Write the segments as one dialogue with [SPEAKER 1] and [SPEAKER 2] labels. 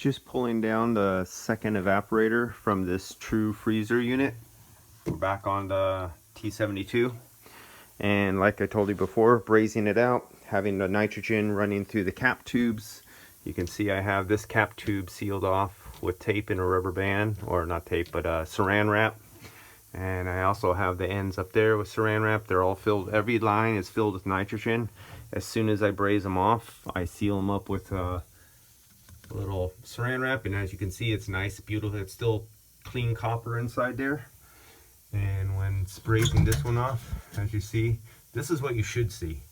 [SPEAKER 1] Just pulling down the second evaporator from this true freezer unit. We're back on the T72, and like I told you before, brazing it out, having the nitrogen running through the cap tubes. You can see I have this cap tube sealed off with tape and a rubber band, or not tape, but saran wrap. And I also have the ends up there with saran wrap. They're all filled, every line is filled with nitrogen. As soon as I braze them off, I seal them up with a little saran wrap, and as you can see, it's nice, beautiful. It's still clean copper inside there. And when brazing this one off, as you see, this is what you should see: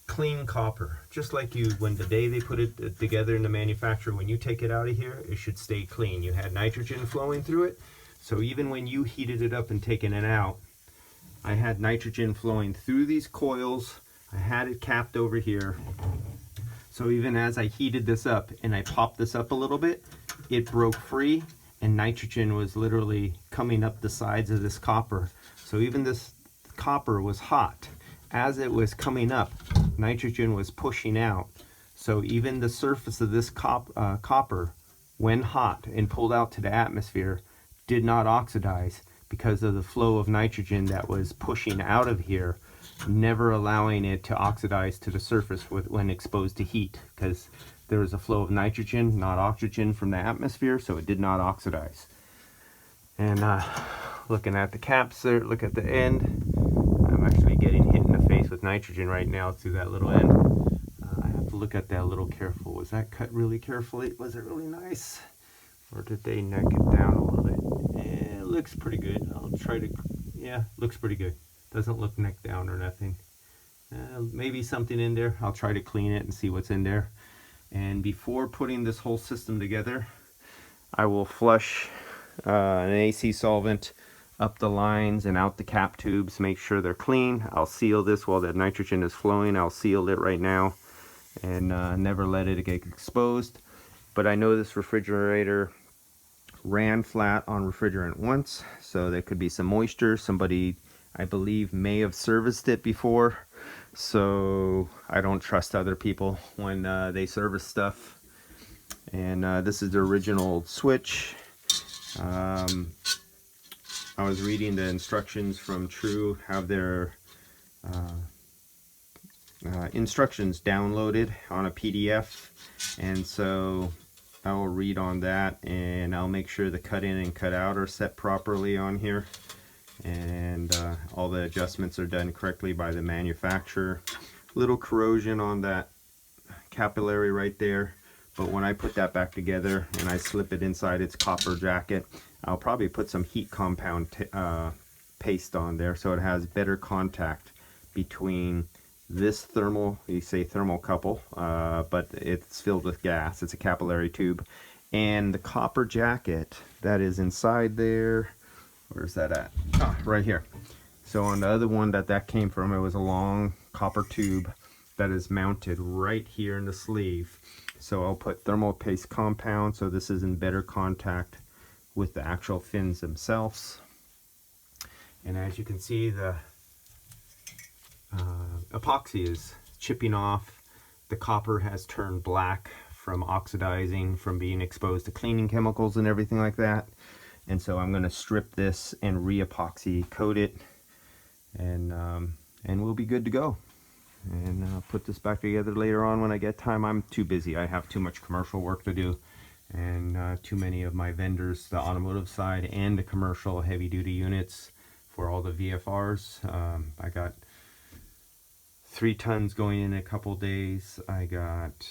[SPEAKER 1] clean copper. Just like when the day they put it together in the manufacturer, when you take it out of here, it should stay clean. You had nitrogen flowing through it, so even when you heated it up and taken it out, I had nitrogen flowing through these coils. I had it capped over here. So even as I heated this up and I popped this up a little bit, it broke free and nitrogen was literally coming up the sides of this copper. So even this copper was hot. As it was coming up, nitrogen was pushing out. So even the surface of this copper, when hot and pulled out to the atmosphere, did not oxidize because of the flow of nitrogen that was pushing out of here, never allowing it to oxidize to the surface when exposed to heat, because there was a flow of nitrogen, not oxygen, from the atmosphere, so it did not oxidize. And looking at the caps there, look at the end. I'm actually getting hit in the face with nitrogen right now through that little end. I have to look at that a little careful. Was that cut really carefully? Was it really nice? Or did they neck it down a little bit? It looks pretty good. I'll try to, yeah, looks pretty good. Doesn't look neck down or nothing. Maybe something in there. I'll try to clean it and see what's in there. And before putting this whole system together, I will flush an AC solvent up the lines and out the cap tubes, make sure they're clean. I'll seal this while the nitrogen is flowing. I'll seal it right now and never let it get exposed. But I know this refrigerator ran flat on refrigerant once, so there could be some moisture. Somebody, I believe, may have serviced it before, so I don't trust other people when they service stuff. And this is the original switch. I was reading the instructions from True, have their instructions downloaded on a PDF, and so I will read on that, and I'll make sure the cut in and cut out are set properly on here, and all the adjustments are done correctly by the manufacturer. Little corrosion on that capillary right there, but when I put that back together and I slip it inside its copper jacket, I'll probably put some heat compound paste on there so it has better contact between this thermal, you say thermocouple, but it's filled with gas, it's a capillary tube, and the copper jacket that is inside there. Where's that at? Ah, right here. So on the other one that came from, it was a long copper tube that is mounted right here in the sleeve. So I'll put thermal paste compound so this is in better contact with the actual fins themselves. And as you can see, the epoxy is chipping off. The copper has turned black from oxidizing, from being exposed to cleaning chemicals and everything like that. And so I'm going to strip this and re-epoxy coat it, and we'll be good to go. And I'll put this back together later on when I get time. I'm too busy. I have too much commercial work to do, and too many of my vendors, the automotive side and the commercial heavy duty units for all the VFRs. I got 3 tons going in a couple days. I got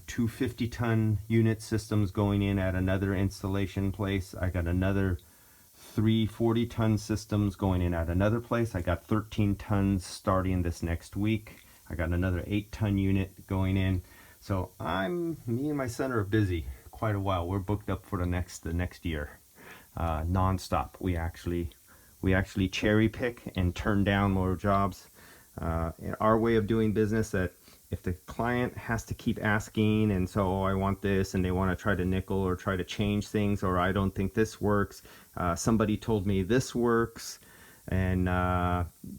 [SPEAKER 1] 2 50-ton unit systems going in at another installation place. I got another 3 40-ton systems going in at another place. I got 13 tons starting this next week. I got another 8-ton unit going in. So me and my son are busy quite a while. We're booked up for the next year, non-stop. We actually cherry pick and turn down more jobs. Our way of doing business, that if the client has to keep asking, and so, oh, I want this, and they want to try to nickel or try to change things, or I don't think this works, somebody told me this works, and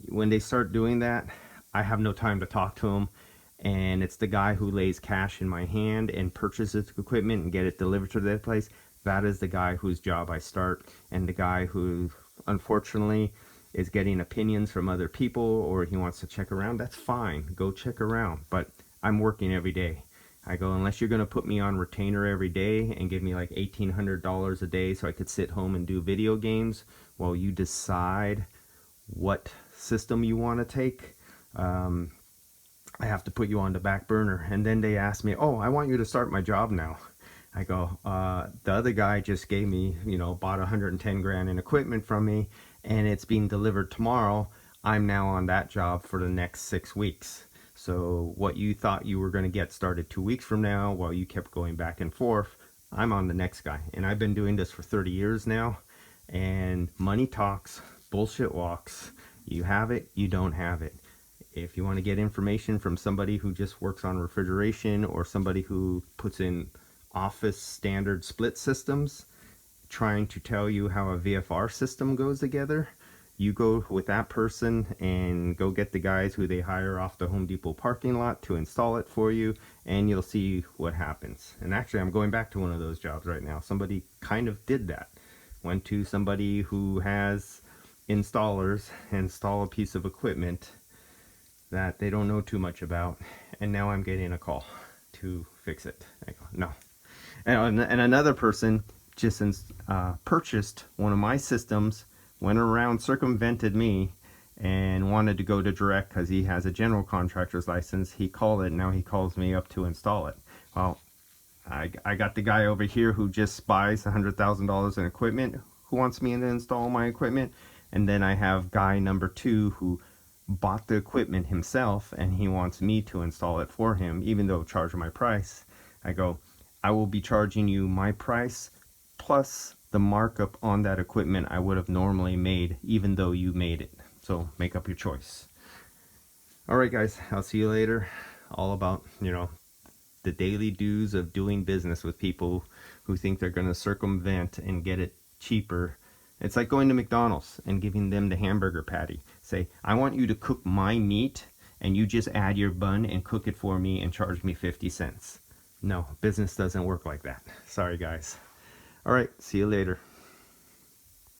[SPEAKER 1] when they start doing that, I have no time to talk to them. and it's the guy who lays cash in my hand and purchases equipment and get it delivered to their place. That is the guy whose job I start. And the guy who unfortunately is getting opinions from other people, or he wants to check around, that's fine, go check around, but I'm working every day. I go, unless you're going to put me on retainer every day and give me like $1,800 a day so I could sit home and do video games while you decide what system you want to take, I have to put you on the back burner. And then they ask me, oh, I want you to start my job now. I go, the other guy just gave me, bought 110 grand in equipment from me, and it's being delivered tomorrow. I'm now on that job for the next 6 weeks. So what you thought you were going to get started 2 weeks from now, while you kept going back and forth, I'm on the next guy. And I've been doing this for 30 years now, and money talks, bullshit walks. You have it, you don't have it. If you want to get information from somebody who just works on refrigeration, or somebody who puts in office standard split systems, trying to tell you how a VFR system goes together, you go with that person and go get the guys who they hire off the Home Depot parking lot to install it for you, and you'll see what happens. And actually, I'm going back to one of those jobs right now. Somebody kind of did that. Went to somebody who has installers, install a piece of equipment that they don't know too much about, and now I'm getting a call to fix it. I go, no. And another person just purchased one of my systems, went around, circumvented me, and wanted to go to direct because he has a general contractor's license. He called it, now he calls me up to install it. Well, I got the guy over here who just buys $100,000 in equipment, who wants me to install my equipment, and then I have guy number 2 who bought the equipment himself, and he wants me to install it for him, even though charging my price. I go, I will be charging you my price plus the markup on that equipment I would have normally made, even though you made it. So make up your choice. Alright guys, I'll see you later. All about, the daily dues of doing business with people who think they're going to circumvent and get it cheaper. It's like going to McDonald's and giving them the hamburger patty. Say, I want you to cook my meat, and you just add your bun and cook it for me and charge me 50 cents. No, business doesn't work like that. Sorry guys. Alright, see you later.